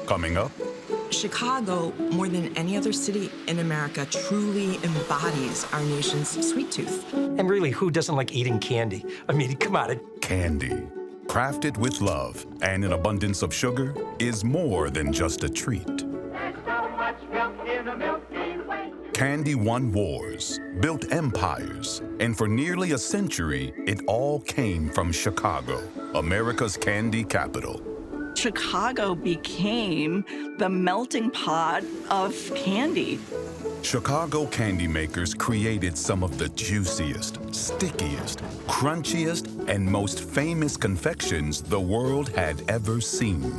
Coming up, Chicago, more than any other city in America, truly embodies our nation's sweet tooth. And really, who doesn't like eating candy? I mean, come on. candy, crafted with love and an abundance of sugar, is more than just a treat. There's so much milk in a Milky Way. Candy won wars, built empires, and for nearly a century, it all came from Chicago, America's candy capital. Chicago became the melting pot of candy. Chicago candy makers created some of the juiciest, stickiest, crunchiest, and most famous confections the world had ever seen.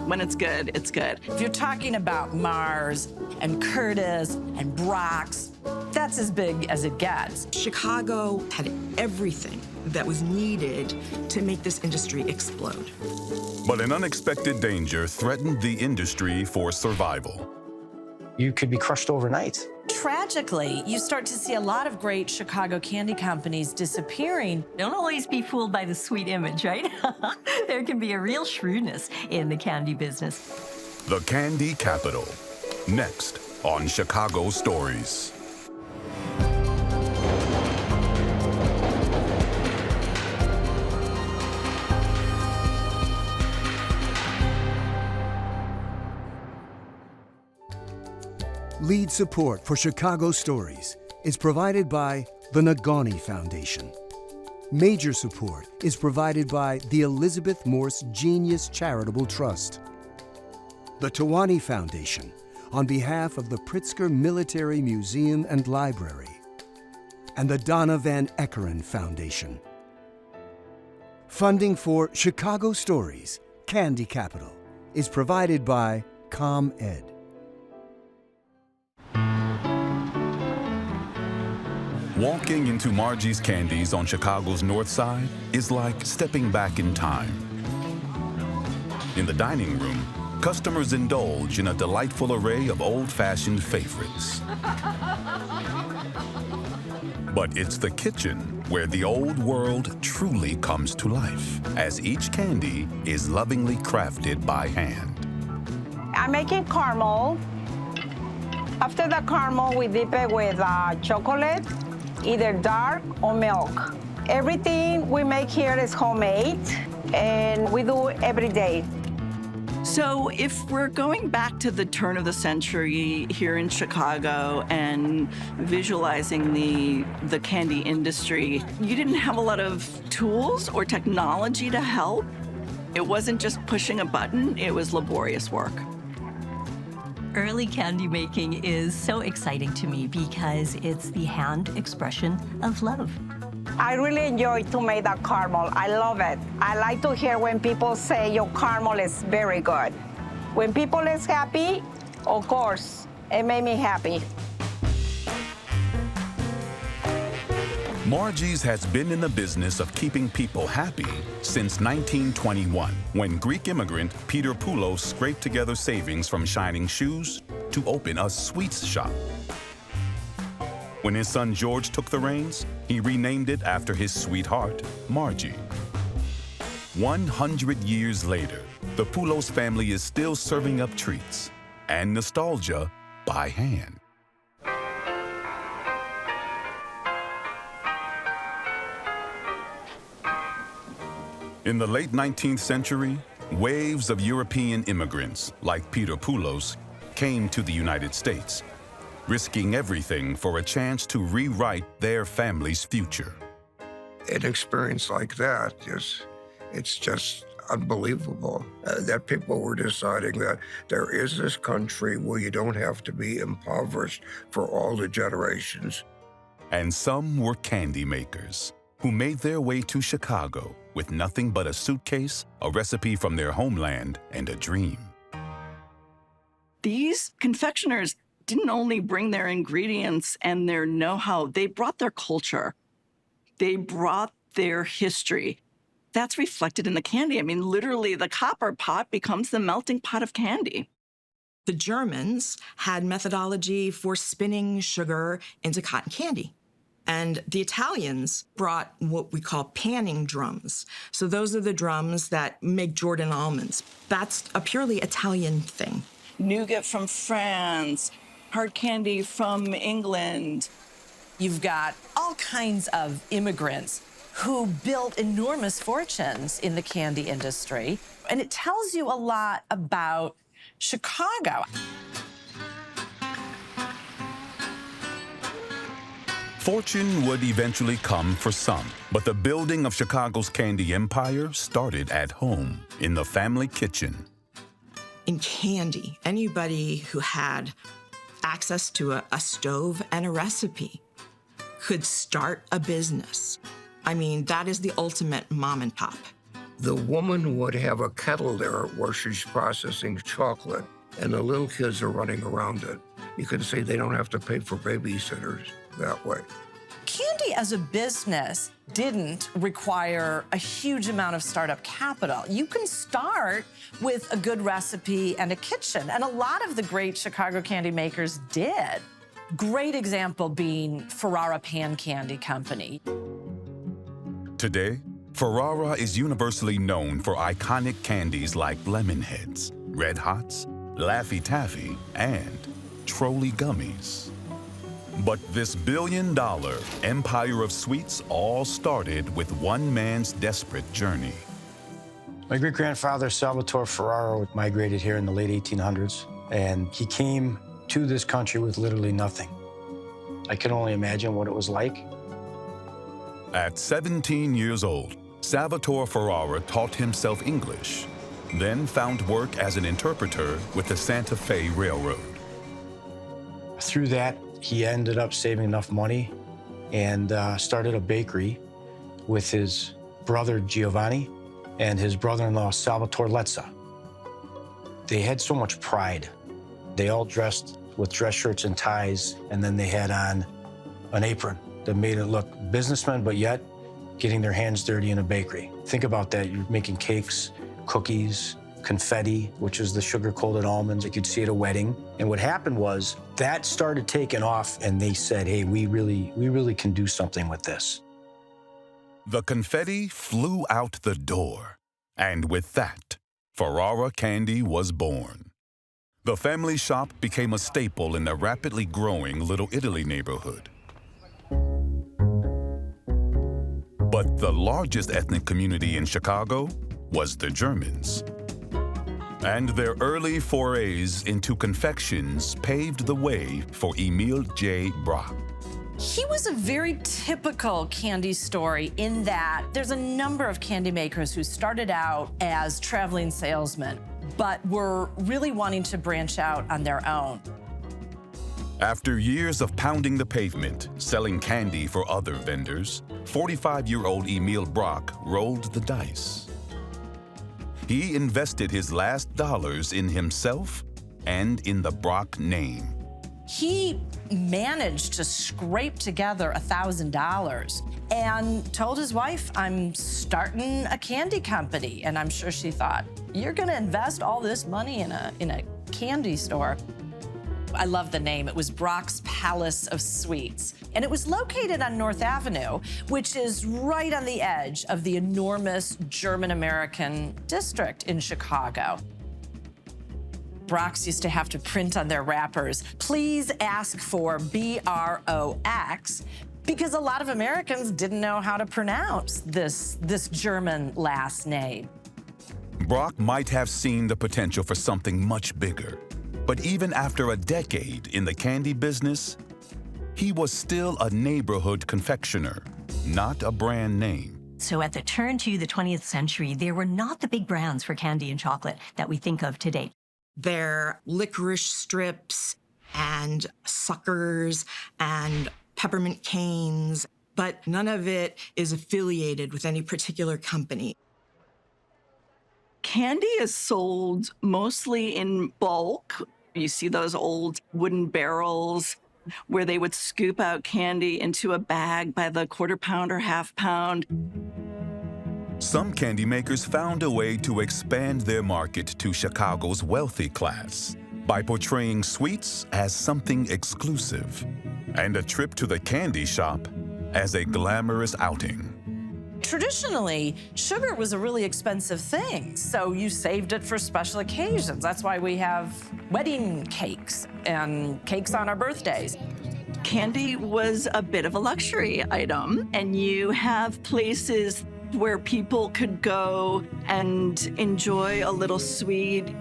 When it's good, it's good. If you're talking about Mars and Curtis and Brock's, that's as big as it gets. Chicago had everything that was needed to make this industry explode. But an unexpected danger threatened the industry for survival. You could be crushed overnight. Tragically, you start to see a lot of great Chicago candy companies disappearing. Don't always be fooled by the sweet image, right? There can be a real shrewdness in the candy business. The Candy Capital. Next on Chicago Stories. Lead support for Chicago Stories is provided by the Nagani Foundation. Major support is provided by the Elizabeth Morse Genius Charitable Trust, the Tawani Foundation on behalf of the Pritzker Military Museum and Library, and the Donna Van Eckeren Foundation. Funding for Chicago Stories, Candy Capital, is provided by ComEd. Walking into Margie's Candies on Chicago's North Side is like stepping back in time. In the dining room, customers indulge in a delightful array of old-fashioned favorites. But it's the kitchen where the old world truly comes to life, as each candy is lovingly crafted by hand. I'm making caramel. After the caramel, we dip it with chocolate, either dark or milk. Everything we make here is homemade, and we do every day. So if we're going back to the turn of the century here in Chicago and visualizing the candy industry, you didn't have a lot of tools or technology to help. It wasn't just pushing a button, it was laborious work. Early candy making is so exciting to me because it's the hand expression of love. I really enjoy to make that caramel. I love it. I like to hear when people say your caramel is very good. When people is happy, of course, it made me happy. Margie's has been in the business of keeping people happy since 1921, when Greek immigrant Peter Poulos scraped together savings from shining shoes to open a sweets shop. When his son George took the reins, he renamed it after his sweetheart, Margie. 100 years later, the Poulos family is still serving up treats and nostalgia by hand. In the late 19th century, waves of European immigrants like Peter Poulos came to the United States, risking everything for a chance to rewrite their family's future. An experience like that it's just unbelievable that people were deciding that there is this country where you don't have to be impoverished for all the generations. And some were candy makers who made their way to Chicago with nothing but a suitcase, a recipe from their homeland, and a dream. These confectioners didn't only bring their ingredients and their know-how, they brought their culture. They brought their history. That's reflected in the candy. I mean, literally, the copper pot becomes the melting pot of candy. The Germans had methodology for spinning sugar into cotton candy. And the Italians brought what we call panning drums. So those are the drums that make Jordan almonds. That's a purely Italian thing. Nougat from France, hard candy from England. You've got all kinds of immigrants who built enormous fortunes in the candy industry. And it tells you a lot about Chicago. Fortune would eventually come for some, but the building of Chicago's candy empire started at home, in the family kitchen. In candy, anybody who had access to a stove and a recipe could start a business. I mean, that is the ultimate mom and pop. The woman would have a kettle there where she's processing chocolate, and the little kids are running around it. You can say they don't have to pay for babysitters that way. Candy as a business didn't require a huge amount of startup capital. You can start with a good recipe and a kitchen, and a lot of the great Chicago candy makers did. Great example being Ferrara Pan Candy Company. Today, Ferrara is universally known for iconic candies like Lemon Heads, Red Hots, Laffy Taffy, and Trolley Gummies. But this billion-dollar empire of sweets all started with one man's desperate journey. My great-grandfather, Salvatore Ferrara, migrated here in the late 1800s, and he came to this country with literally nothing. I can only imagine what it was like. At 17 years old, Salvatore Ferrara taught himself English, then found work as an interpreter with the Santa Fe Railroad. Through that, he ended up saving enough money and started a bakery with his brother Giovanni and his brother-in-law Salvatore Lezza. They had so much pride. They all dressed with dress shirts and ties, and then they had on an apron that made it look businessmen, but yet getting their hands dirty in a bakery. Think about that. You're making cakes, cookies, confetti, which is the sugar-coated almonds like you'd see at a wedding. And what happened was that started taking off, and they said, hey, we really can do something with this. The confetti flew out the door, and with that, Ferrara Candy was born. The family shop became a staple in the rapidly growing Little Italy neighborhood. But the largest ethnic community in Chicago was the Germans. And their early forays into confections paved the way for Emil J. Brock. He was a very typical candy story in that there's a number of candy makers who started out as traveling salesmen, but were really wanting to branch out on their own. After years of pounding the pavement, selling candy for other vendors, 45-year-old Emil Brock rolled the dice. He invested his last dollars in himself and in the Brock name. He managed to scrape together $1,000 and told his wife, I'm starting a candy company. And I'm sure she thought, you're gonna invest all this money in a candy store. I love the name. It was Brock's Palace of Sweets. And it was located on North Avenue, which is right on the edge of the enormous German-American district in Chicago. Brock's used to have to print on their wrappers, please ask for B-R-O-X, because a lot of Americans didn't know how to pronounce this German last name. Brock might have seen the potential for something much bigger. But even after a decade in the candy business, he was still a neighborhood confectioner, not a brand name. So at the turn to the 20th century, there were not the big brands for candy and chocolate that we think of today. They're licorice strips and suckers and peppermint canes, but none of it is affiliated with any particular company. Candy is sold mostly in bulk. You see those old wooden barrels where they would scoop out candy into a bag by the quarter pound or half pound. Some candy makers found a way to expand their market to Chicago's wealthy class by portraying sweets as something exclusive. And a trip to the candy shop as a glamorous outing. Traditionally, sugar was a really expensive thing, so you saved it for special occasions. That's why we have wedding cakes and cakes on our birthdays. Candy was a bit of a luxury item, and you have places where people could go and enjoy a little sweet.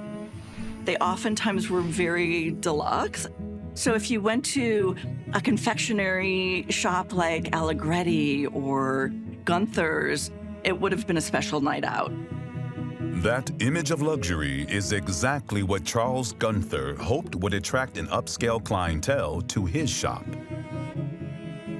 They oftentimes were very deluxe. So if you went to a confectionery shop like Allegretti or Gunther's, it would have been a special night out. That image of luxury is exactly what Charles Gunther hoped would attract an upscale clientele to his shop.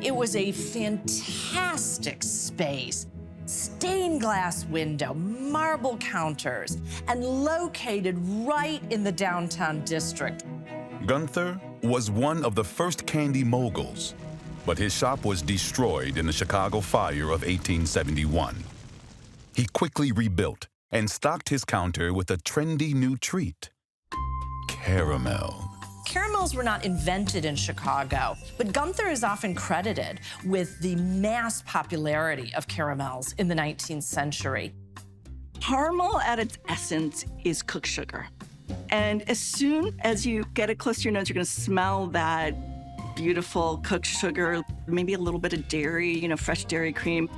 It was a fantastic space. Stained glass window, marble counters, and located right in the downtown district. Gunther was one of the first candy moguls, but his shop was destroyed in the Chicago fire of 1871. He quickly rebuilt and stocked his counter with a trendy new treat, caramel. Caramels were not invented in Chicago, but Gunther is often credited with the mass popularity of caramels in the 19th century. Caramel at its essence is cooked sugar. And as soon as you get it close to your nose, you're gonna smell that beautiful cooked sugar, maybe a little bit of dairy, fresh dairy cream.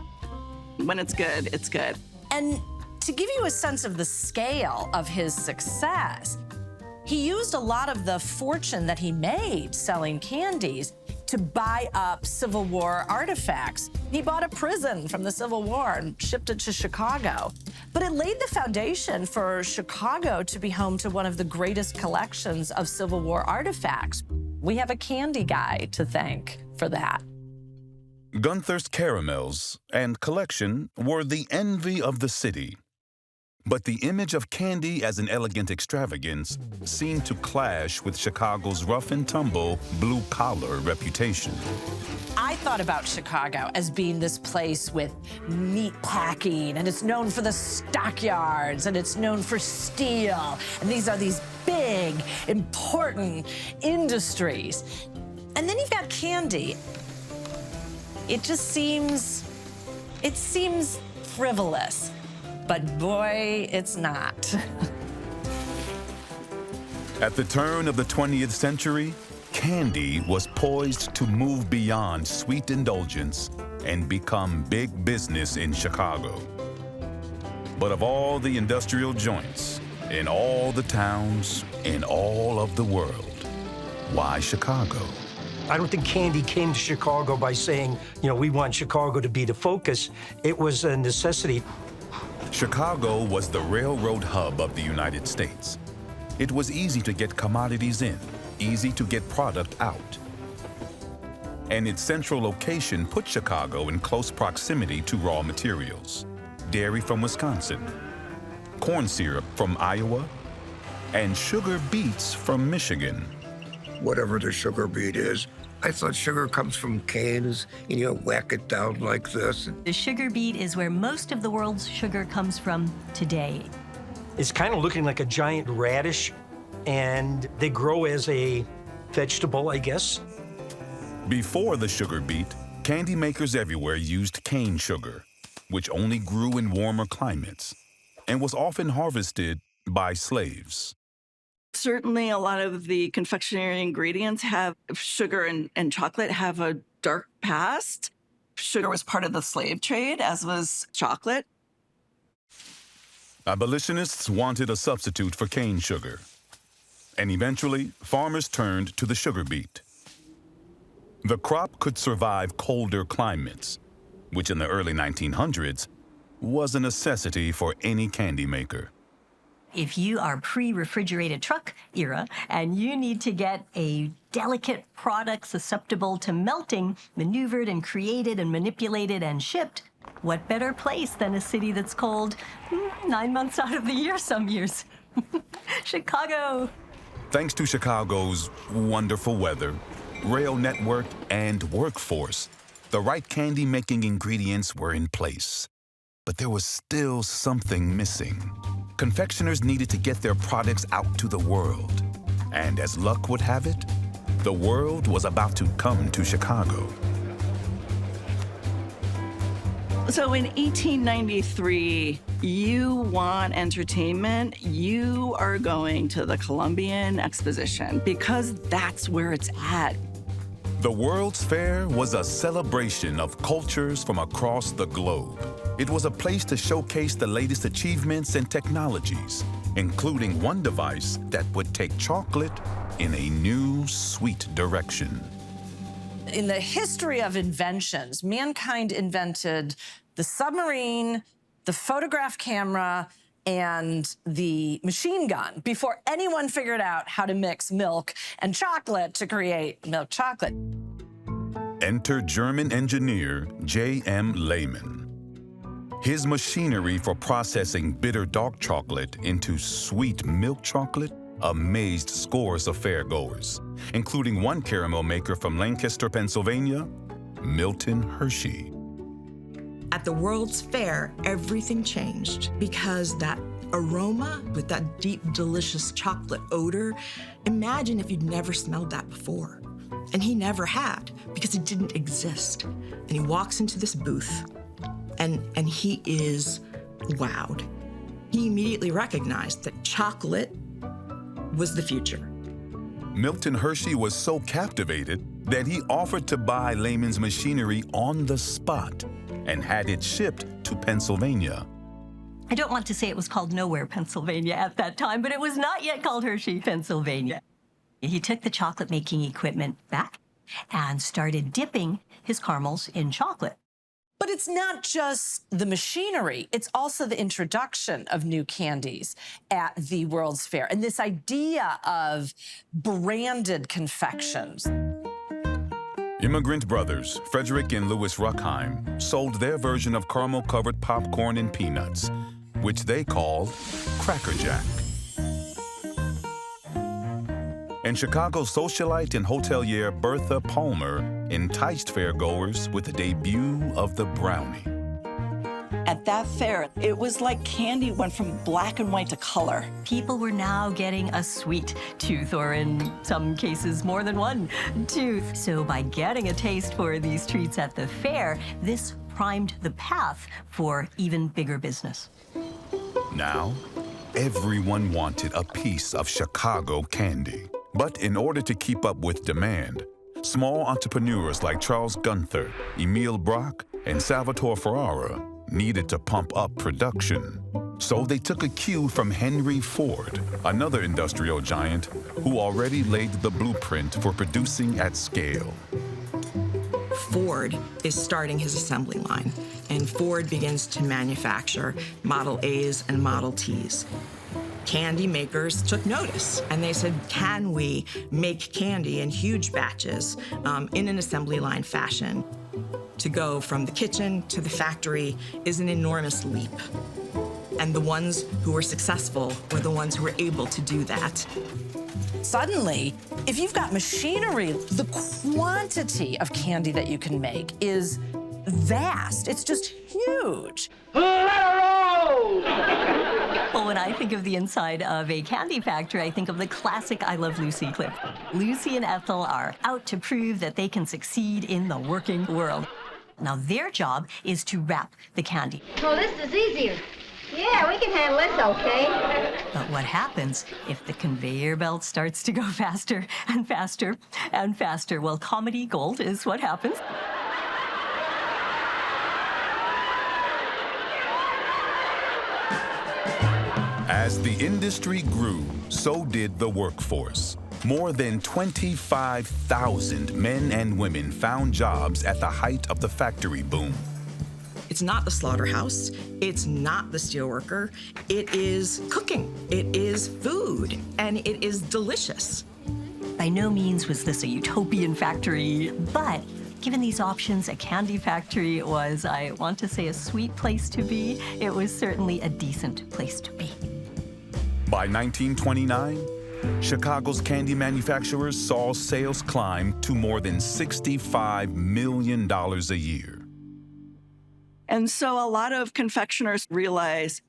When it's good, it's good. And to give you a sense of the scale of his success, he used a lot of the fortune that he made selling candies to buy up Civil War artifacts. He bought a prison from the Civil War and shipped it to Chicago. But it laid the foundation for Chicago to be home to one of the greatest collections of Civil War artifacts. We have a candy guy to thank for that. Gunther's caramels and collection were the envy of the city. But the image of candy as an elegant extravagance seemed to clash with Chicago's rough and tumble blue-collar reputation. I thought about Chicago as being this place with meat packing, and it's known for the stockyards, and it's known for steel, and these are these big, important industries. And then you've got candy. It seems frivolous. But boy, it's not. At the turn of the 20th century, candy was poised to move beyond sweet indulgence and become big business in Chicago. But of all the industrial joints, in all the towns, in all of the world, why Chicago? I don't think candy came to Chicago by saying, we want Chicago to be the focus. It was a necessity. Chicago was the railroad hub of the United States. It was easy to get commodities in, easy to get product out. And its central location put Chicago in close proximity to raw materials. Dairy from Wisconsin, corn syrup from Iowa, and sugar beets from Michigan. Whatever the sugar beet is, I thought sugar comes from canes, and you whack it down like this. The sugar beet is where most of the world's sugar comes from today. It's kind of looking like a giant radish, and they grow as a vegetable, I guess. Before the sugar beet, candy makers everywhere used cane sugar, which only grew in warmer climates and was often harvested by slaves. Certainly, a lot of the confectionery ingredients have sugar and chocolate have a dark past. Sugar was part of the slave trade, as was chocolate. Abolitionists wanted a substitute for cane sugar. And eventually, farmers turned to the sugar beet. The crop could survive colder climates, which in the early 1900s was a necessity for any candy maker. If you are pre-refrigerated truck era and you need to get a delicate product susceptible to melting maneuvered and created and manipulated and shipped, what better place than a city that's cold 9 months out of the year some years? Chicago. Thanks to Chicago's wonderful weather, rail network, and workforce, the right candy-making ingredients were in place. But there was still something missing. Confectioners needed to get their products out to the world. And as luck would have it, the world was about to come to Chicago. So in 1893, you want entertainment, you are going to the Columbian Exposition because that's where it's at. The World's Fair was a celebration of cultures from across the globe. It was a place to showcase the latest achievements and technologies, including one device that would take chocolate in a new, sweet direction. In the history of inventions, mankind invented the submarine, the photograph camera, and the machine gun before anyone figured out how to mix milk and chocolate to create milk chocolate. Enter German engineer J.M. Lehman. His machinery for processing bitter dark chocolate into sweet milk chocolate amazed scores of fairgoers, including one caramel maker from Lancaster, Pennsylvania, Milton Hershey. At the World's Fair, everything changed because that aroma with that deep, delicious chocolate odor, imagine if you'd never smelled that before. And he never had because it didn't exist. And he walks into this booth and he is wowed. He immediately recognized that chocolate was the future. Milton Hershey was so captivated that he offered to buy Lehman's machinery on the spot and had it shipped to Pennsylvania. I don't want to say it was called Nowhere, Pennsylvania at that time, but it was not yet called Hershey, Pennsylvania. He took the chocolate-making equipment back and started dipping his caramels in chocolate. But it's not just the machinery, it's also the introduction of new candies at the World's Fair and this idea of branded confections. Immigrant brothers, Frederick and Louis Ruckheim, sold their version of caramel-covered popcorn and peanuts, which they called Cracker Jack. And Chicago socialite and hotelier Bertha Palmer enticed fairgoers with the debut of the brownie. At that fair, it was like candy went from black and white to color. People were now getting a sweet tooth, or in some cases, more than one tooth. So by getting a taste for these treats at the fair, this primed the path for even bigger business. Now, everyone wanted a piece of Chicago candy. But in order to keep up with demand, small entrepreneurs like Charles Gunther, Emil Brock, and Salvatore Ferrara needed to pump up production. So they took a cue from Henry Ford, another industrial giant who already laid the blueprint for producing at scale. Ford is starting his assembly line, and Ford begins to manufacture Model A's and Model T's. Candy makers took notice, and they said, can we make candy in huge batches in an assembly line fashion? To go from the kitchen to the factory is an enormous leap. And the ones who were successful were the ones who were able to do that. Suddenly, if you've got machinery, the quantity of candy that you can make is vast. It's just huge. Well, when I think of the inside of a candy factory, I think of the classic I Love Lucy clip. Lucy and Ethel are out to prove that they can succeed in the working world. Now, their job is to wrap the candy. Oh, this is easier. Yeah, we can handle this, okay? But what happens if the conveyor belt starts to go faster and faster and faster? Well, comedy gold is what happens. As the industry grew, so did the workforce. More than 25,000 men and women found jobs at the height of the factory boom. It's not the slaughterhouse, it's not the steelworker, it is cooking, it is food, and it is delicious. By no means was this a utopian factory, but given these options, a candy factory was, I want to say, a sweet place to be. It was certainly a decent place to be. By 1929, Chicago's candy manufacturers saw sales climb to more than $65 million a year. And so a lot of confectioners realize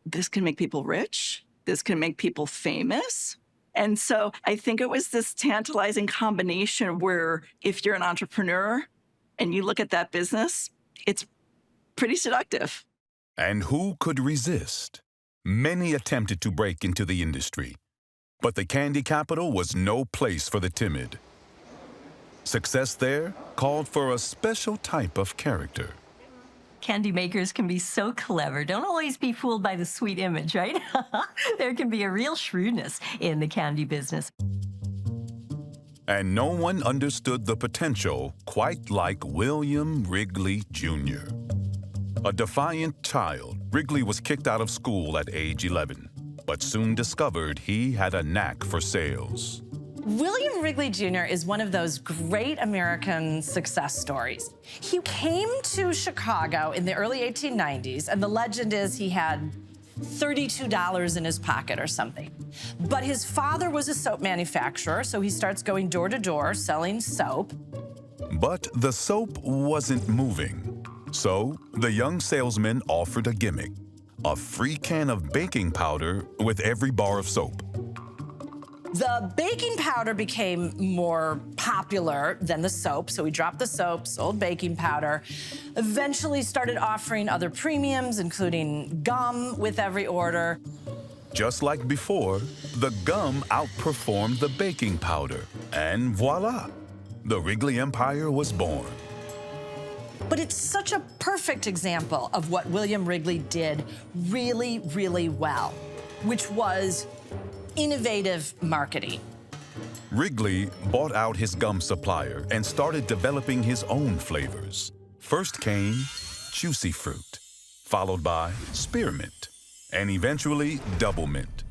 this can make people rich, this can make people famous. And so I think it was this tantalizing combination where if you're an entrepreneur and you look at that business, it's pretty seductive. And who could resist? Many attempted to break into the industry, but the candy capital was no place for the timid. Success there called for a special type of character. Candy makers can be so clever. Don't always be fooled by the sweet image, right? There can be a real shrewdness in the candy business. And no one understood the potential quite like William Wrigley Jr. A defiant child, Wrigley was kicked out of school at age 11, but soon discovered he had a knack for sales. William Wrigley Jr. is one of those great American success stories. He came to Chicago in the early 1890s, and the legend is he had $32 in his pocket or something. But his father was a soap manufacturer, so he starts going door to door selling soap. But the soap wasn't moving. So the young salesman offered a gimmick, a free can of baking powder with every bar of soap. The baking powder became more popular than the soap, so he dropped the soap, sold baking powder, eventually started offering other premiums, including gum with every order. Just like before, the gum outperformed the baking powder, and voila, the Wrigley Empire was born. But it's such a perfect example of what William Wrigley did really, really well, which was innovative marketing. Wrigley bought out his gum supplier and started developing his own flavors. First came Juicy Fruit, followed by Spearmint, and eventually Double Mint.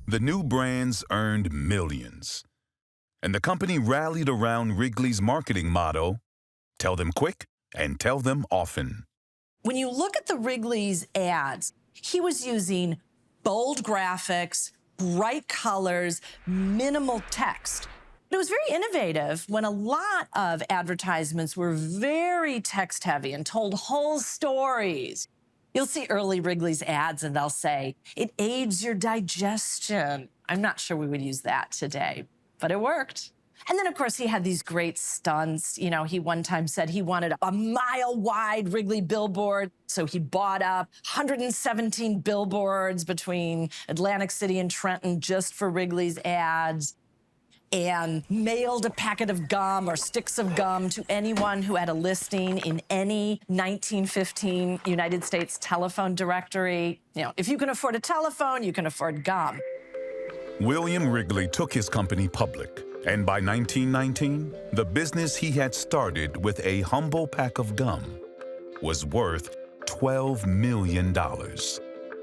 The new brands earned millions, and the company rallied around Wrigley's marketing motto, tell them quick and tell them often. When you look at the Wrigley's ads, he was using bold graphics, bright colors, minimal text. It was very innovative when a lot of advertisements were very text-heavy and told whole stories. You'll see early Wrigley's ads and they'll say, it aids your digestion. I'm not sure we would use that today, but it worked. And then, of course, he had these great stunts. You know, he one time said he wanted a mile-wide Wrigley billboard, so he bought up 117 billboards between Atlantic City and Trenton just for Wrigley's ads, and mailed a packet of gum or sticks of gum to anyone who had a listing in any 1915 United States telephone directory. You know, if you can afford a telephone, you can afford gum. William Wrigley took his company public. And by 1919, the business he had started with a humble pack of gum was worth $12 million,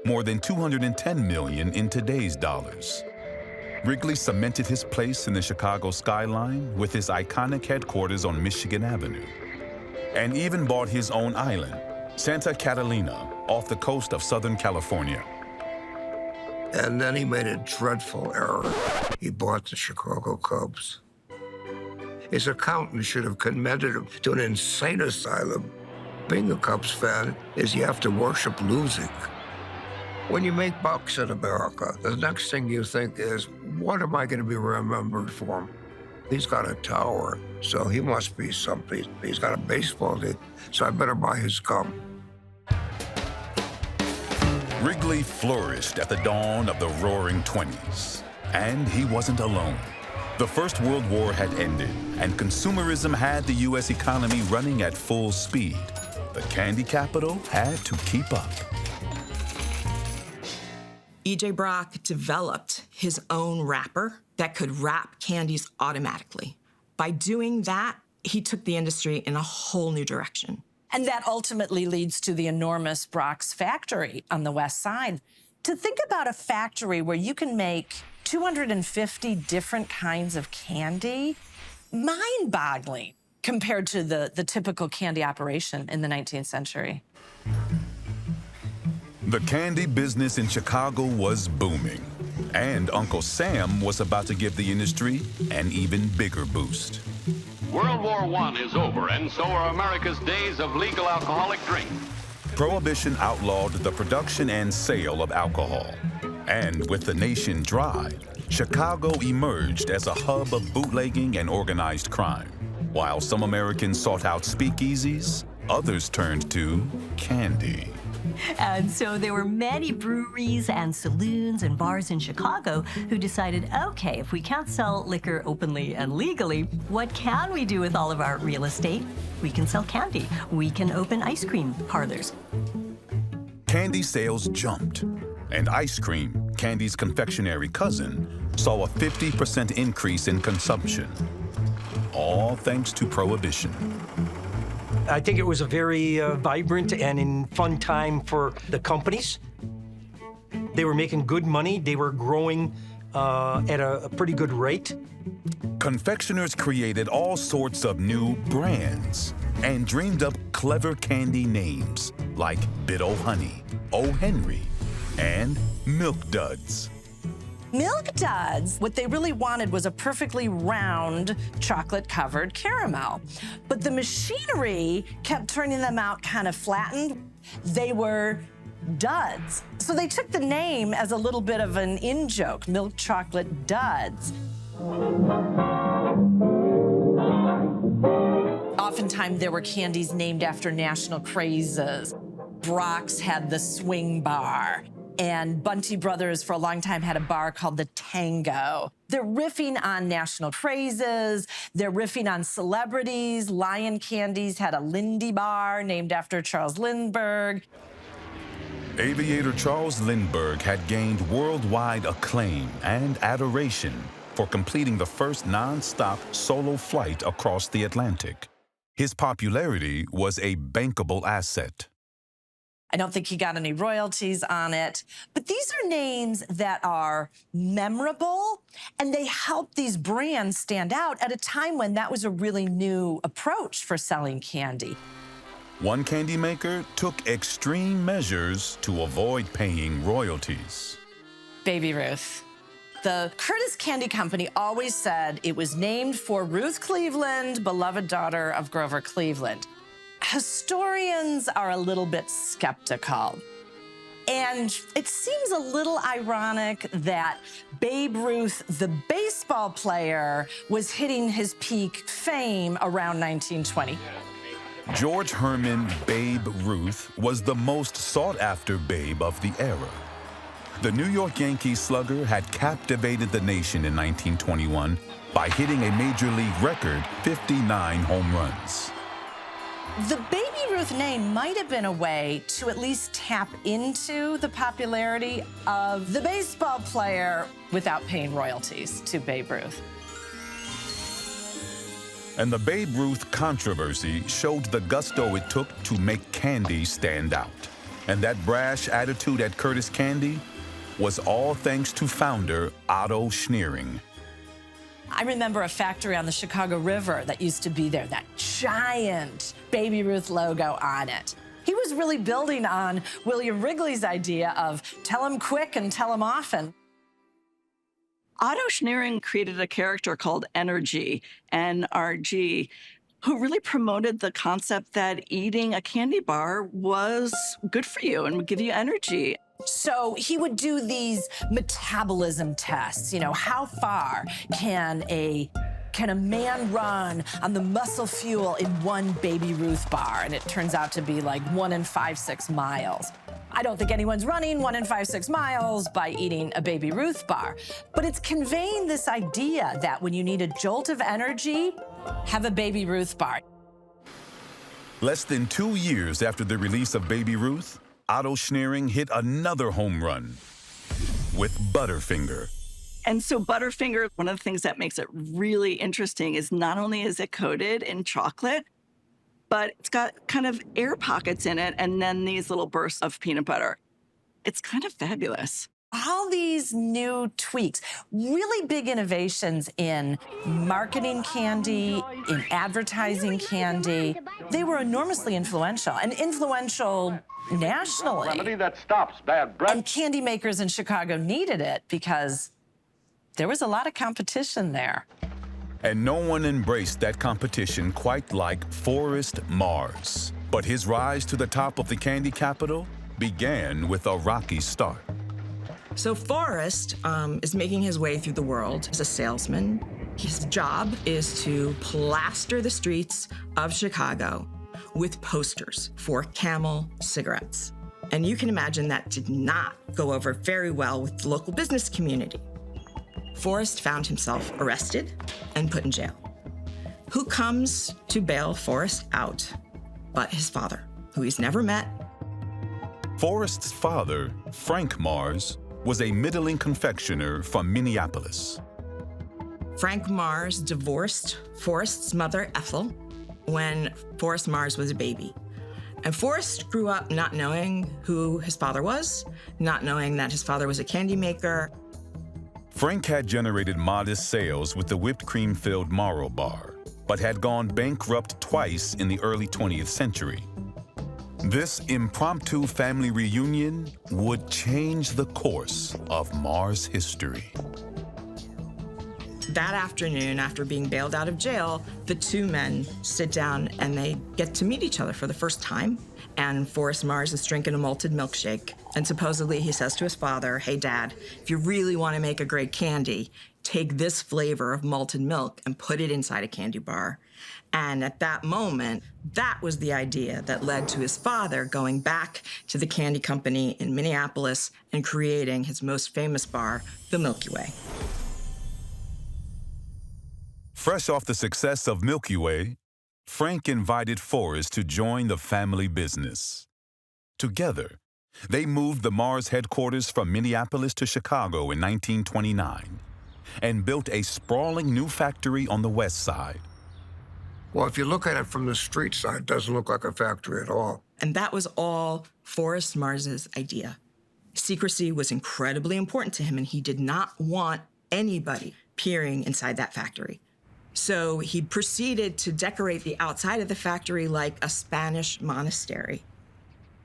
more than $210 million in today's dollars. Wrigley cemented his place in the Chicago skyline with his iconic headquarters on Michigan Avenue, and even bought his own island, Santa Catalina, off the coast of Southern California. And then he made a dreadful error. He bought the Chicago Cubs. His accountant should have commended him to an insane asylum. Being a Cubs fan is you have to worship losing. When you make bucks in America, the next thing you think is, what am I going to be remembered for? He's got a tower, so he must be something. He's got a baseball team, so I better buy his gum. Wrigley flourished at the dawn of the Roaring '20s, and he wasn't alone. The First World War had ended, and consumerism had the U.S. economy running at full speed. The candy capital had to keep up. E.J. Brock developed his own wrapper that could wrap candies automatically. By doing that, he took the industry in a whole new direction. And that ultimately leads to the enormous Brock's factory on the West Side. To think about a factory where you can make 250 different kinds of candy, mind-boggling compared to the typical candy operation in the 19th century. The candy business in Chicago was booming, and Uncle Sam was about to give the industry an even bigger boost. World War I is over, and so are America's days of legal alcoholic drink. Prohibition outlawed the production and sale of alcohol. And with the nation dry, Chicago emerged as a hub of bootlegging and organized crime. While some Americans sought out speakeasies, others turned to candy. And so there were many breweries and saloons and bars in Chicago who decided, okay, if we can't sell liquor openly and legally, what can we do with all of our real estate? We can sell candy. We can open ice cream parlors. Candy sales jumped, and ice cream, candy's confectionery cousin, saw a 50% increase in consumption, all thanks to Prohibition. I think it was a very vibrant and fun time for the companies. They were making good money. They were growing at a pretty good rate. Confectioners created all sorts of new brands and dreamed up clever candy names like Bit O' Honey, O' Henry, and Milk Duds. Milk Duds, what they really wanted was a perfectly round chocolate-covered caramel. But the machinery kept turning them out kind of flattened. They were duds. So they took the name as a little bit of an in-joke, milk chocolate duds. Oftentimes there were candies named after national crazes. Brock's had the swing bar. And Bunty Brothers for a long time had a bar called the Tango. They're riffing on national crazes. They're riffing on celebrities. Lion Candies had a Lindy bar named after Charles Lindbergh. Aviator Charles Lindbergh had gained worldwide acclaim and adoration for completing the first non-stop solo flight across the Atlantic. His popularity was a bankable asset. I don't think he got any royalties on it. But these are names that are memorable, and they help these brands stand out at a time when that was a really new approach for selling candy. One candy maker took extreme measures to avoid paying royalties. Baby Ruth. The Curtis Candy Company always said it was named for Ruth Cleveland, beloved daughter of Grover Cleveland. Historians are a little bit skeptical. And it seems a little ironic that Babe Ruth, the baseball player, was hitting his peak fame around 1920. George Herman Babe Ruth was the most sought-after Babe of the era. The New York Yankees slugger had captivated the nation in 1921 by hitting a Major League record 59 home runs. The Baby Ruth name might have been a way to at least tap into the popularity of the baseball player without paying royalties to Babe Ruth. And the Babe Ruth controversy showed the gusto it took to make candy stand out. And that brash attitude at Curtis Candy was all thanks to founder Otto Schneering. I remember a factory on the Chicago River that used to be there, that giant Baby Ruth logo on it. He was really building on William Wrigley's idea of tell 'em quick and tell 'em often. Otto Schneering created a character called Energy, NRG, who really promoted the concept that eating a candy bar was good for you and would give you energy. So he would do these metabolism tests. You know, how far can a man run on the muscle fuel in one Baby Ruth bar? And it turns out to be like 1 in 5-6 miles. I don't think anyone's running 1 in 5-6 miles by eating a Baby Ruth bar. But it's conveying this idea that when you need a jolt of energy, have a Baby Ruth bar. Less than 2 years after the release of Baby Ruth, Otto Schneering hit another home run with Butterfinger. And so Butterfinger, one of the things that makes it really interesting is not only is it coated in chocolate, but it's got kind of air pockets in it and then these little bursts of peanut butter. It's kind of fabulous. All these new tweaks, really big innovations in marketing candy, in advertising candy. They were enormously influential, and influential nationally. Remedy that stops bad breath. And candy makers in Chicago needed it because there was a lot of competition there. And no one embraced that competition quite like Forrest Mars. But his rise to the top of the candy capital began with a rocky start. So Forrest is making his way through the world as a salesman. His job is to plaster the streets of Chicago with posters for Camel cigarettes. And you can imagine that did not go over very well with the local business community. Forrest found himself arrested and put in jail. Who comes to bail Forrest out but his father, who he's never met? Forrest's father, Frank Mars, was a middling confectioner from Minneapolis. Frank Mars divorced Forrest's mother, Ethel, when Forrest Mars was a baby. And Forrest grew up not knowing who his father was, not knowing that his father was a candy maker. Frank had generated modest sales with the whipped cream-filled Marlboro bar, but had gone bankrupt twice in the early 20th century. This impromptu family reunion would change the course of Mars history. That afternoon, after being bailed out of jail, the two men sit down and they get to meet each other for the first time. And Forrest Mars is drinking a malted milkshake. And supposedly he says to his father, "Hey, Dad, if you really want to make a great candy, take this flavor of malted milk and put it inside a candy bar." And at that moment, that was the idea that led to his father going back to the candy company in Minneapolis and creating his most famous bar, the Milky Way. Fresh off the success of Milky Way, Frank invited Forrest to join the family business. Together, they moved the Mars headquarters from Minneapolis to Chicago in 1929 and built a sprawling new factory on the west side. Well, if you look at it from the street side, it doesn't look like a factory at all. And that was all Forrest Mars's idea. Secrecy was incredibly important to him, and he did not want anybody peering inside that factory. So he proceeded to decorate the outside of the factory like a Spanish monastery.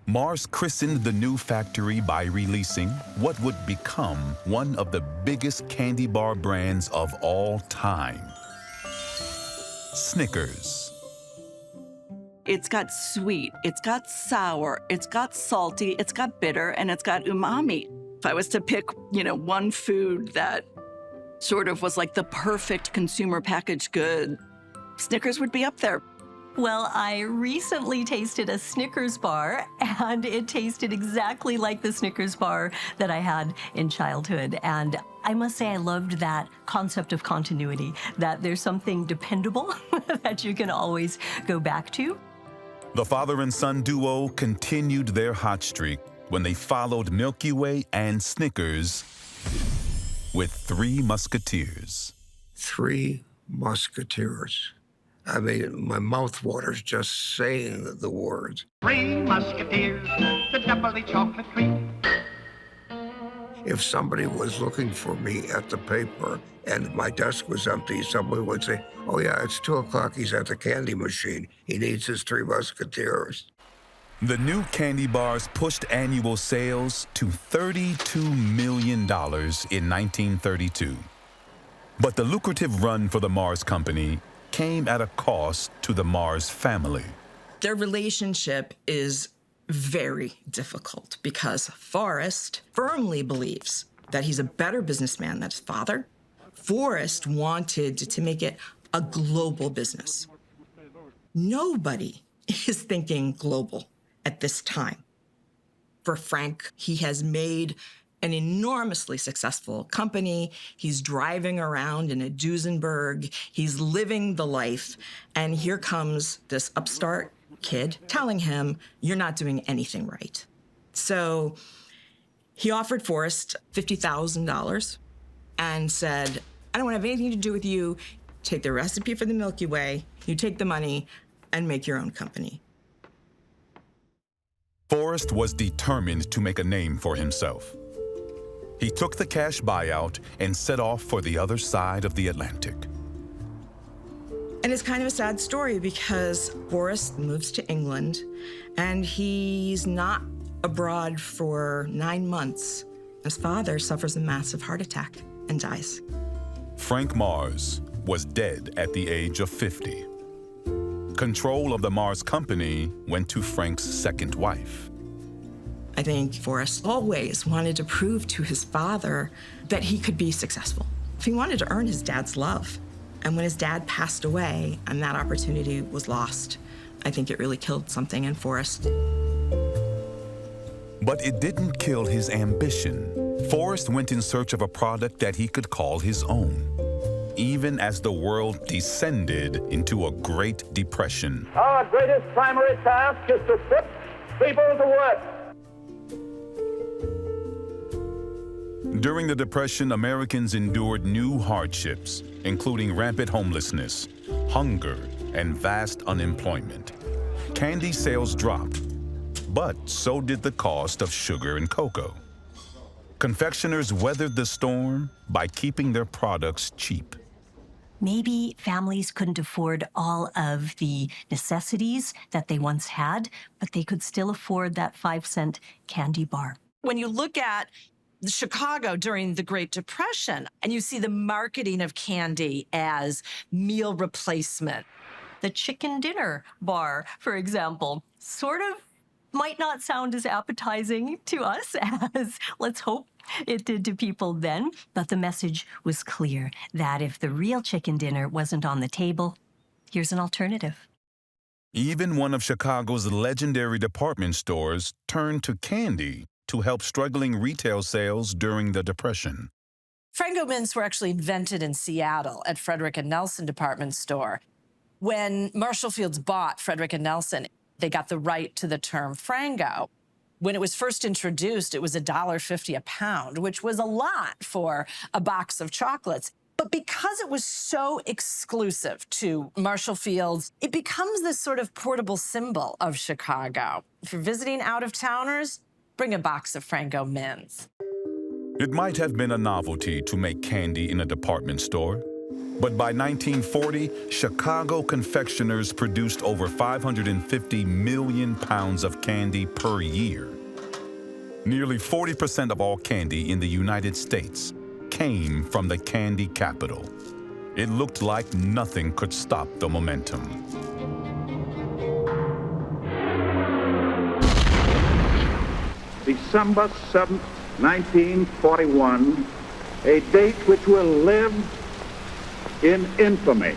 Mars christened the new factory by releasing what would become one of the biggest candy bar brands of all time, Snickers. It's got sweet, it's got sour, it's got salty, it's got bitter, and it's got umami. If I was to pick, one food that sort of was like the perfect consumer packaged good, Snickers would be up there. Well, I recently tasted a Snickers bar, and it tasted exactly like the Snickers bar that I had in childhood. And I must say I loved that concept of continuity, that there's something dependable that you can always go back to. The father and son duo continued their hot streak when they followed Milky Way and Snickers with Three Musketeers. Three Musketeers. I mean, my mouth waters just saying the words. Three Musketeers, the doubly chocolate cream. If somebody was looking for me at the paper and my desk was empty, somebody would say, "Oh yeah, it's 2:00, he's at the candy machine. He needs his Three Musketeers." The new candy bars pushed annual sales to $32 million in 1932. But the lucrative run for the Mars Company came at a cost to the Mars family. Their relationship is very difficult because Forrest firmly believes that he's a better businessman than his father. Forrest wanted to make it a global business. Nobody is thinking global at this time. For Frank, he has made an enormously successful company. He's driving around in a Duesenberg. He's living the life. And here comes this upstart kid telling him, "You're not doing anything right." So he offered Forrest $50,000 and said, "I don't want to have anything to do with you. Take the recipe for the Milky Way, you take the money, and make your own company." Forrest was determined to make a name for himself. He took the cash buyout and set off for the other side of the Atlantic. And it's kind of a sad story because Forrest moves to England and he's not abroad for 9 months. His father suffers a massive heart attack and dies. Frank Mars was dead at the age of 50. Control of the Mars Company went to Frank's second wife. I think Forrest always wanted to prove to his father that he could be successful. He wanted to earn his dad's love. And when his dad passed away and that opportunity was lost, I think it really killed something in Forrest. But it didn't kill his ambition. Forrest went in search of a product that he could call his own, even as the world descended into a Great Depression. Our greatest primary task is to put people to work. During the Depression, Americans endured new hardships, including rampant homelessness, hunger, and vast unemployment. Candy sales dropped, but so did the cost of sugar and cocoa. Confectioners weathered the storm by keeping their products cheap. Maybe families couldn't afford all of the necessities that they once had, but they could still afford that 5-cent candy bar. When you look at Chicago during the Great Depression and you see the marketing of candy as meal replacement. The chicken dinner bar, for example, sort of might not sound as appetizing to us as, let's hope, it did to people then, but the message was clear that if the real chicken dinner wasn't on the table, here's an alternative. Even one of Chicago's legendary department stores turned to candy to help struggling retail sales during the Depression. Frango mints were actually invented in Seattle at Frederick and Nelson department store. When Marshall Fields bought Frederick and Nelson, they got the right to the term Frango. When it was first introduced, it was $1.50 a pound, which was a lot for a box of chocolates. But because it was so exclusive to Marshall Fields, it becomes this sort of portable symbol of Chicago. If you're visiting out-of-towners, bring a box of Frango mints. It might have been a novelty to make candy in a department store, but by 1940, Chicago confectioners produced over 550 million pounds of candy per year. Nearly 40% of all candy in the United States came from the candy capital. It looked like nothing could stop the momentum. December 7th, 1941, a date which will live in infamy.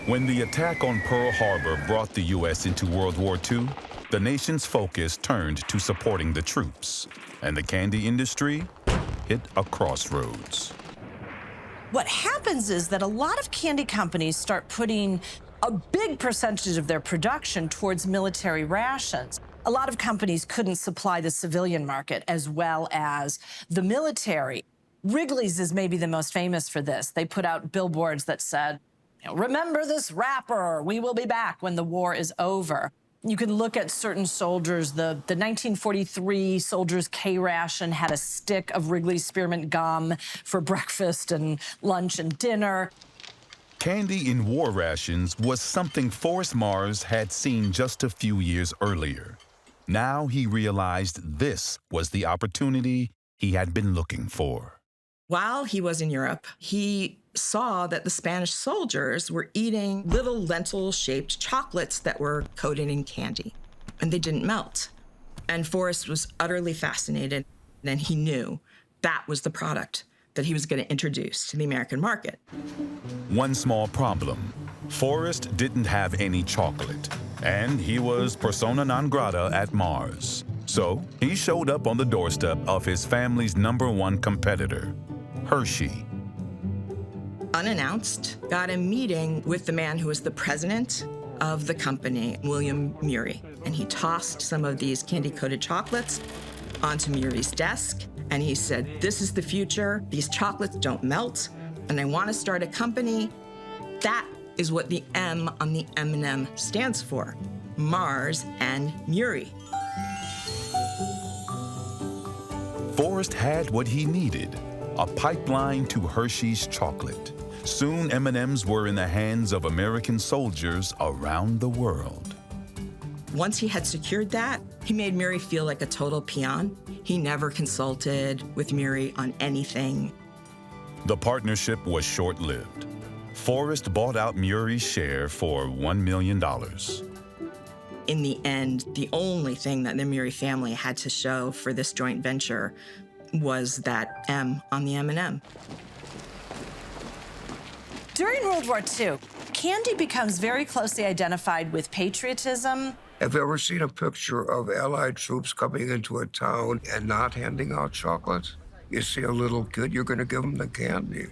When the attack on Pearl Harbor brought the U.S. into World War II, the nation's focus turned to supporting the troops, and the candy industry hit a crossroads. What happens is that a lot of candy companies start putting a big percentage of their production towards military rations. A lot of companies couldn't supply the civilian market as well as the military. Wrigley's is maybe the most famous for this. They put out billboards that said, "Remember this wrapper, we will be back when the war is over." You can look at certain soldiers. The 1943 soldiers' K ration had a stick of Wrigley's spearmint gum for breakfast and lunch and dinner. Candy in war rations was something Forrest Mars had seen just a few years earlier. Now he realized this was the opportunity he had been looking for. While he was in Europe, he saw that the Spanish soldiers were eating little lentil-shaped chocolates that were coated in candy, and they didn't melt. And Forrest was utterly fascinated, and he knew that was the product that he was going to introduce to the American market. One small problem: Forrest didn't have any chocolate, and he was persona non grata at Mars. So he showed up on the doorstep of his family's #1 competitor, Hershey. Unannounced, got a meeting with the man who was the president of the company, William Murray. And he tossed some of these candy-coated chocolates onto Murray's desk, and he said, "This is the future. These chocolates don't melt, and I want to start a company." That is what the M on the M&M stands for, Mars and Murray. Forrest had what he needed, a pipeline to Hershey's chocolate. Soon, M&Ms were in the hands of American soldiers around the world. Once he had secured that, he made Murray feel like a total peon. He never consulted with Murray on anything. The partnership was short-lived. Forrest bought out Murray's share for $1 million. In the end, the only thing that the Murray family had to show for this joint venture was that M on the M&M. During World War II, candy becomes very closely identified with patriotism. Have you ever seen a picture of Allied troops coming into a town and not handing out chocolates? You see a little kid, you're going to give them the candy.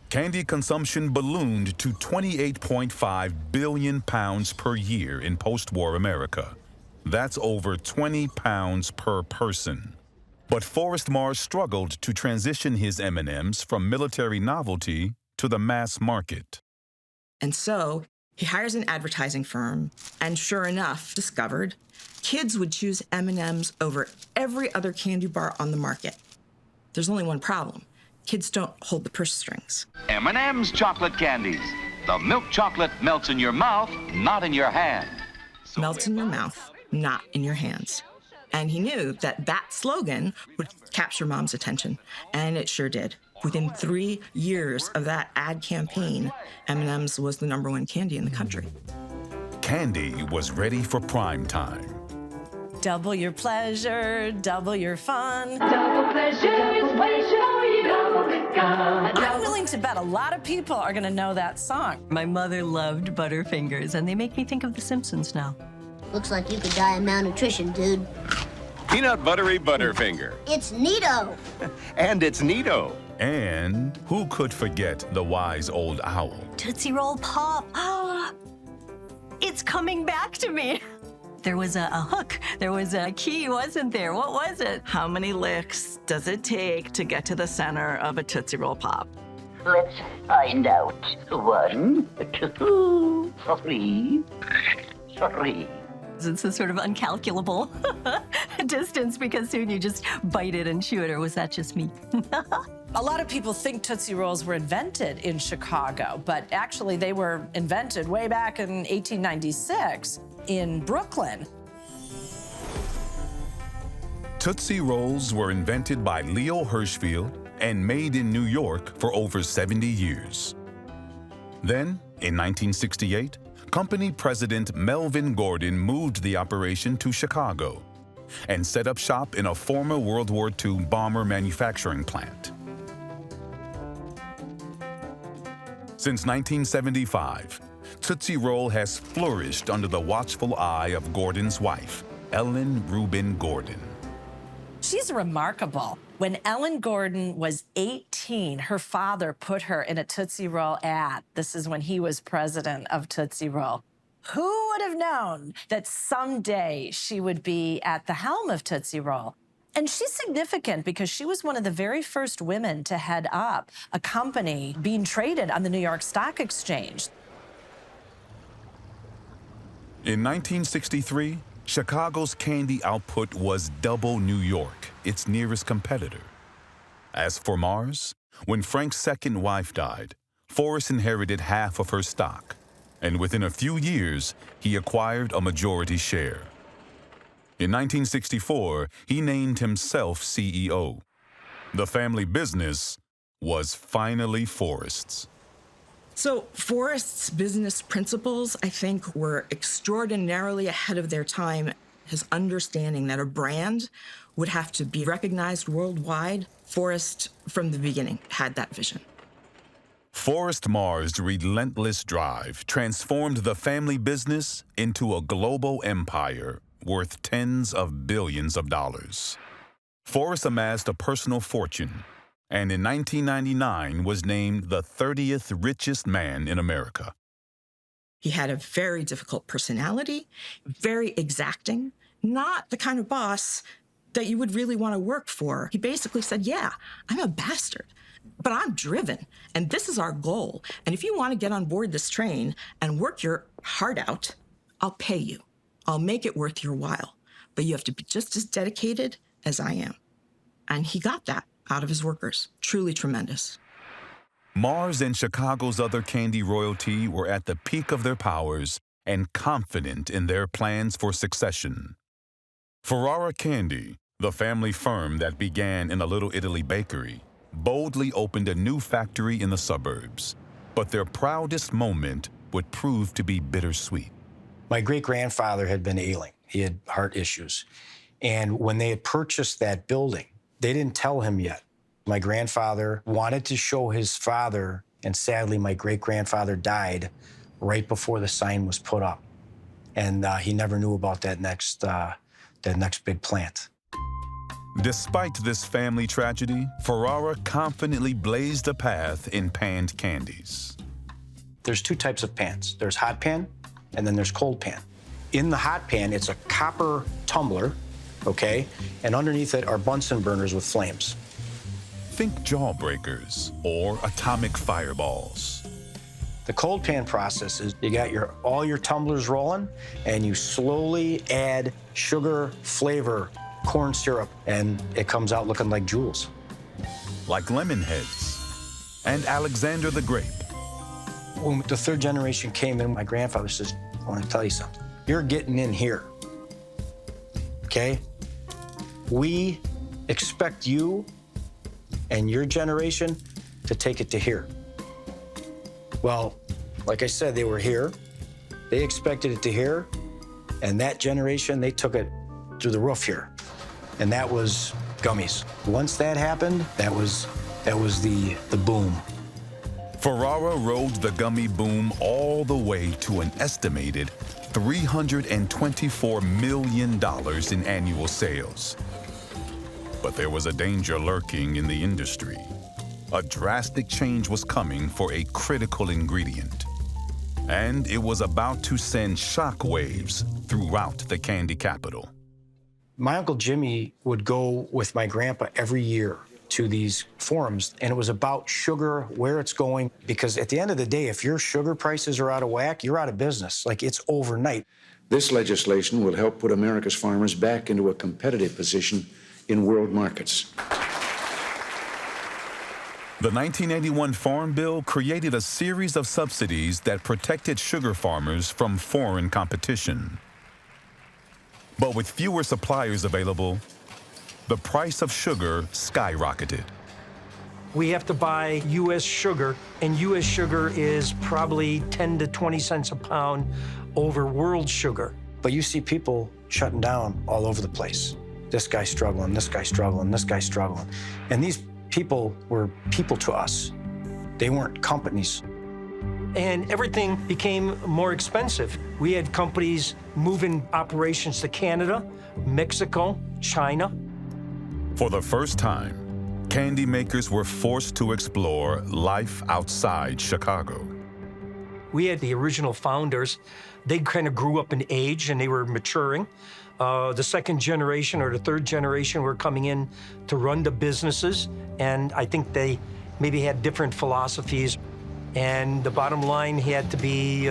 Candy consumption ballooned to 28.5 billion pounds per year in post-war America. That's over 20 pounds per person. But Forrest Mars struggled to transition his M&Ms from military novelty to the mass market. And so he hires an advertising firm and sure enough discovered kids would choose M&Ms over every other candy bar on the market. There's only one problem. Kids don't hold the purse strings. M&M's chocolate candies. The milk chocolate melts in your mouth, not in your hand. Melts in your mouth, not in your hands. And he knew that that slogan would capture Mom's attention, and it sure did. Within 3 years of that ad campaign, M&M's was the #1 candy in the country. Candy was ready for prime time. Double your pleasure, double your fun. Double pleasure is when you show you double the gun. I'm willing to bet a lot of people are going to know that song. My mother loved Butterfingers, and they make me think of The Simpsons now. Looks like you could die of malnutrition, dude. Peanut buttery Butterfinger. It's neato. And it's neato. And who could forget the wise old owl? Tootsie Roll Pop. It's coming back to me. There was a hook. There was a key, wasn't there? What was it? How many licks does it take to get to the center of a Tootsie Roll Pop? Let's find out. 1, 2, 3. It's a sort of uncalculable distance because soon you just bite it and chew it, or was that just me? A lot of people think Tootsie Rolls were invented in Chicago, but actually they were invented way back in 1896 in Brooklyn. Tootsie Rolls were invented by Leo Hirschfield and made in New York for over 70 years. Then, in 1968, company president Melvin Gordon moved the operation to Chicago and set up shop in a former World War II bomber manufacturing plant. Since 1975, Tootsie Roll has flourished under the watchful eye of Gordon's wife, Ellen Rubin Gordon. She's remarkable. When Ellen Gordon was 18, her father put her in a Tootsie Roll ad. This is when he was president of Tootsie Roll. Who would have known that someday she would be at the helm of Tootsie Roll? And she's significant because she was one of the very first women to head up a company being traded on the New York Stock Exchange. In 1963, Chicago's candy output was double New York, its nearest competitor. As for Mars, when Frank's second wife died, Forrest inherited half of her stock, and within a few years, he acquired a majority share. In 1964, he named himself CEO. The family business was finally Forrest's. So Forrest's business principles, I think, were extraordinarily ahead of their time. His understanding that a brand would have to be recognized worldwide, Forrest, from the beginning, had that vision. Forrest Mars' relentless drive transformed the family business into a global empire worth tens of billions of dollars. Forrest amassed a personal fortune, and in 1999 was named the 30th richest man in America. He had a very difficult personality, very exacting, not the kind of boss that you would really want to work for. He basically said, yeah, I'm a bastard, but I'm driven, and this is our goal. And if you want to get on board this train and work your heart out, I'll pay you. I'll make it worth your while, but you have to be just as dedicated as I am. And he got that out of his workers. Truly tremendous. Mars and Chicago's other candy royalty were at the peak of their powers and confident in their plans for succession. Ferrara Candy, the family firm that began in a Little Italy bakery, boldly opened a new factory in the suburbs. But their proudest moment would prove to be bittersweet. My great-grandfather had been ailing. He had heart issues. And when they had purchased that building, they didn't tell him yet. My grandfather wanted to show his father And sadly, my great-grandfather died right before the sign was put up. And he never knew about that next big plant. Despite this family tragedy, Ferrara confidently blazed a path in panned candies. There's two types of pans. There's hot pan, and then there's cold pan. In the hot pan, it's a copper tumbler, okay? And underneath it are Bunsen burners with flames. Think jawbreakers or atomic fireballs. The cold pan process is you got all your tumblers rolling, and you slowly add sugar, flavor, corn syrup, and it comes out looking like jewels. Like Lemon Heads and Alexander the Grape. When the third generation came in, my grandfather says, I want to tell you something. You're getting in here, okay? We expect you and your generation to take it to here. Well, like I said, they were here. They expected it to here, and that generation, they took it through the roof here. And that was gummies. Once that happened, that was the boom. Ferrara rode the gummy boom all the way to an estimated $324 million in annual sales. But there was a danger lurking in the industry. A drastic change was coming for a critical ingredient. And it was about to send shockwaves throughout the candy capital. My Uncle Jimmy would go with my grandpa every year to these forums, and it was about sugar, where it's going, because at the end of the day, if your sugar prices are out of whack, you're out of business. Like, it's overnight. This legislation will help put America's farmers back into a competitive position in world markets. The 1981 Farm Bill created a series of subsidies that protected sugar farmers from foreign competition. But with fewer suppliers available, the price of sugar skyrocketed. We have to buy U.S. sugar, and U.S. sugar is probably 10 to 20 cents a pound over world sugar. But you see people shutting down all over the place. This guy's struggling, this guy's struggling, this guy's struggling. And these people were people to us. They weren't companies. And everything became more expensive. We had companies moving operations to Canada, Mexico, China. For the first time, candy makers were forced to explore life outside Chicago. We had the original founders. They kind of grew up in age and they were maturing. The second generation or the third generation were coming in to run the businesses, and I think they maybe had different philosophies, and the bottom line had to be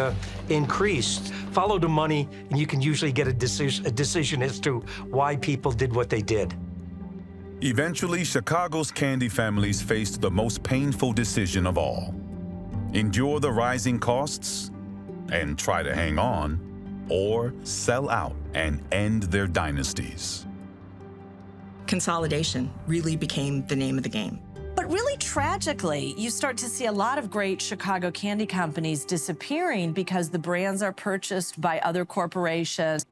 increased. Follow the money, and you can usually get a decision as to why people did what they did. Eventually, Chicago's candy families faced the most painful decision of all: endure the rising costs and try to hang on, or sell out and end their dynasties. Consolidation really became the name of the game. But really tragically, you start to see a lot of great Chicago candy companies disappearing because the brands are purchased by other corporations.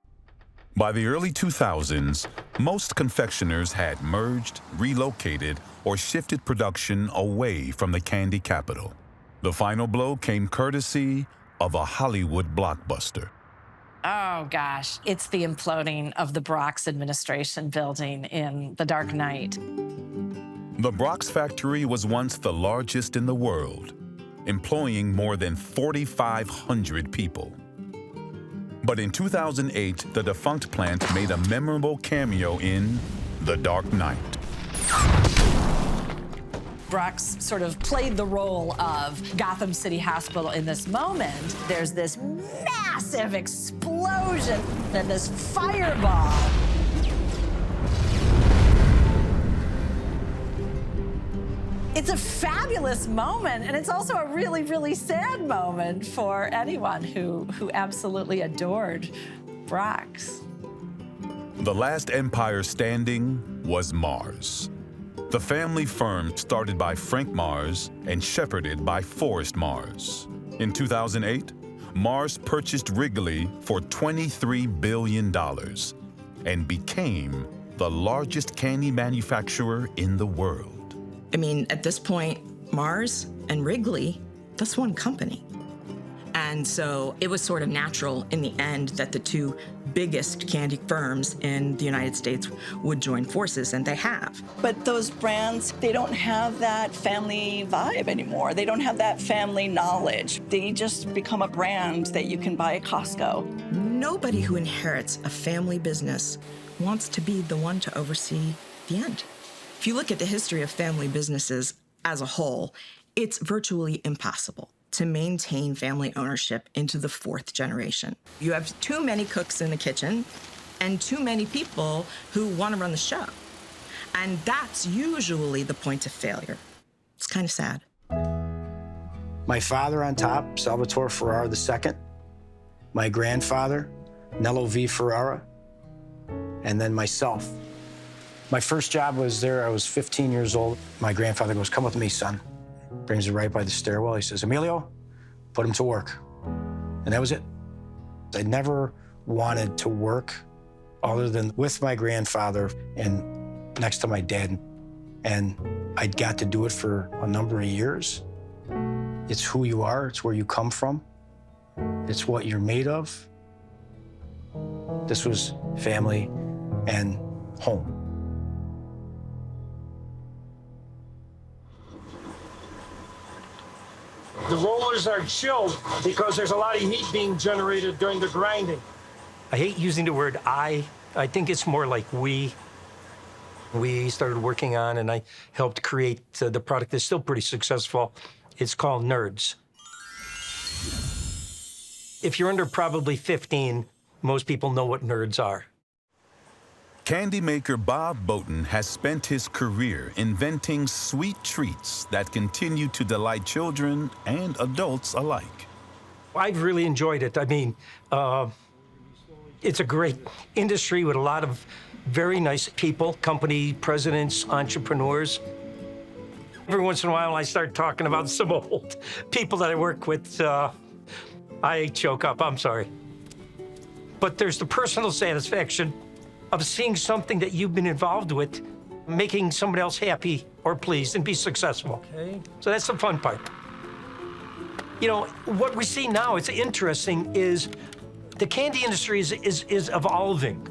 By the early 2000s, most confectioners had merged, relocated, or shifted production away from the candy capital. The final blow came courtesy of a Hollywood blockbuster. Oh, gosh. It's the imploding of the Brock's administration building in The Dark Knight. The Brock's factory was once the largest in the world, employing more than 4,500 people. But in 2008, the defunct plant made a memorable cameo in The Dark Knight. Brock's sort of played the role of Gotham City Hospital in this moment. There's this massive explosion and this fireball. It's a fabulous moment, and it's also a really, really sad moment for anyone who absolutely adored Brock's. The last empire standing was Mars. The family firm started by Frank Mars and shepherded by Forrest Mars. In 2008, Mars purchased Wrigley for $23 billion and became the largest candy manufacturer in the world. I mean, at this point, Mars and Wrigley That's one company. And so it was sort of natural in the end that the two biggest candy firms in the United States would join forces, and they have. But those brands, they don't have that family vibe anymore. They don't have that family knowledge. They just become a brand that you can buy at Costco. Nobody who inherits a family business wants to be the one to oversee the end. If you look at the history of family businesses as a whole, it's virtually impossible to maintain family ownership into the fourth generation. You have too many cooks in the kitchen and too many people who want to run the show. And that's usually the point of failure. It's kind of sad. My father on top, Salvatore Ferrara II. My grandfather, Nello V. Ferrara. And then myself. My first job was there. I was 15 years old. My grandfather goes, "Come with me, son." Brings me right by the stairwell. He says, "Emilio, put him to work." And that was it. I never wanted to work other than with my grandfather and next to my dad. And I got to do it for a number of years. It's who you are. It's where you come from. It's what you're made of. This was family and home. The rollers are chilled because there's a lot of heat being generated during the grinding. I hate using the word I. I think it's more like we. We started working on, and I helped create the product that's still pretty successful. It's called Nerds. If you're under probably 15, most people know what Nerds are. Candy maker Bob Bowden has spent his career inventing sweet treats that continue to delight children and adults alike. I've really enjoyed it. I mean, it's a great industry with a lot of very nice people, company presidents, entrepreneurs. Every once in a while, I start talking about some old people that I work with. I choke up, I'm sorry. But there's the personal satisfaction of seeing something that you've been involved with, making somebody else happy or pleased and be successful. Okay. So that's the fun part. You know, what we see now, it's interesting, is the candy industry is evolving.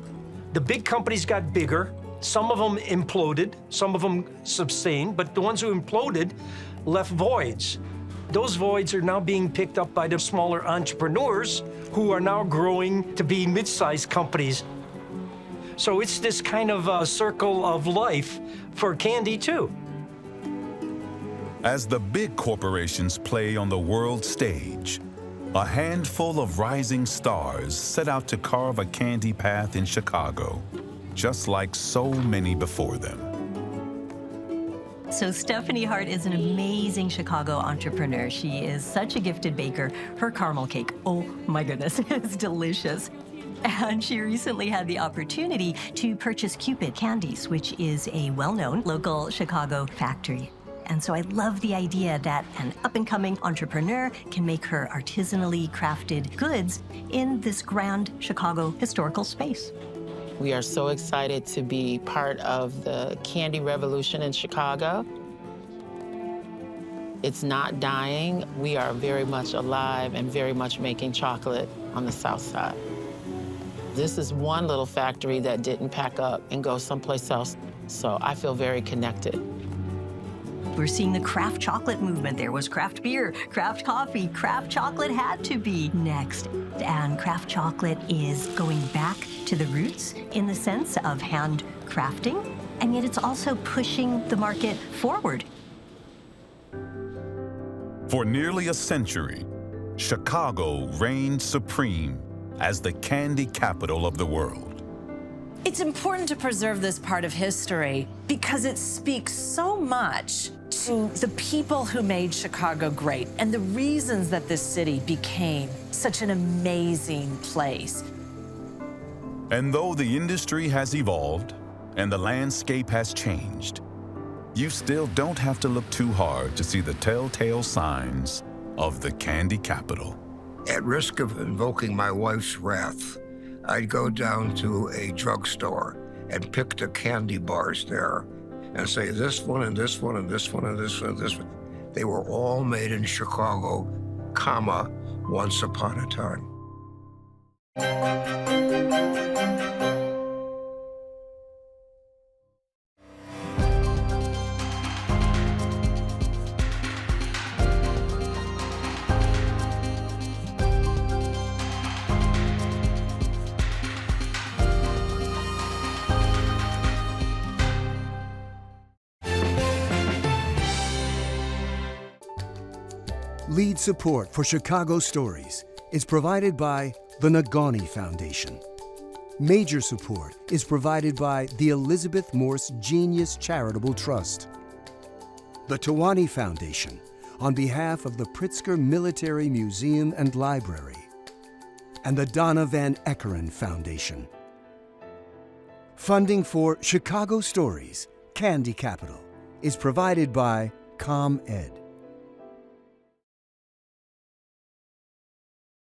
The big companies got bigger. Some of them imploded, some of them sustained, but the ones who imploded left voids. Those voids are now being picked up by the smaller entrepreneurs who are now growing to be mid-sized companies. So it's this kind of a circle of life for candy, too. As the big corporations play on the world stage, a handful of rising stars set out to carve a candy path in Chicago, just like so many before them. So Stephanie Hart is an amazing Chicago entrepreneur. She is such a gifted baker. Her caramel cake, oh my goodness, is delicious. And she recently had the opportunity to purchase Cupid Candies, which is a well-known local Chicago factory. And so I love the idea that an up-and-coming entrepreneur can make her artisanally crafted goods in this grand Chicago historical space. We are so excited to be part of the candy revolution in Chicago. It's not dying. We are very much alive and very much making chocolate on the South Side. This is one little factory that didn't pack up and go someplace else, so I feel very connected. We're seeing the craft chocolate movement. There was craft beer, craft coffee, craft chocolate had to be next. And craft chocolate is going back to the roots in the sense of hand crafting, and yet it's also pushing the market forward. For nearly a century, Chicago reigned supreme as the candy capital of the world. It's important to preserve this part of history because it speaks so much to the people who made Chicago great and the reasons that this city became such an amazing place. And though the industry has evolved and the landscape has changed, you still don't have to look too hard to see the telltale signs of the candy capital. At risk of invoking my wife's wrath, I'd go down to a drugstore and pick the candy bars there and say this one and this one and this one and this one and this one. They were all made in Chicago, comma, once upon a time. Lead support for Chicago Stories is provided by the Nagani Foundation. Major support is provided by the Elizabeth Morse Genius Charitable Trust, the Tawani Foundation on behalf of the Pritzker Military Museum and Library, and the Donna Van Eckeren Foundation. Funding for Chicago Stories, Candy Capital, is provided by ComEd.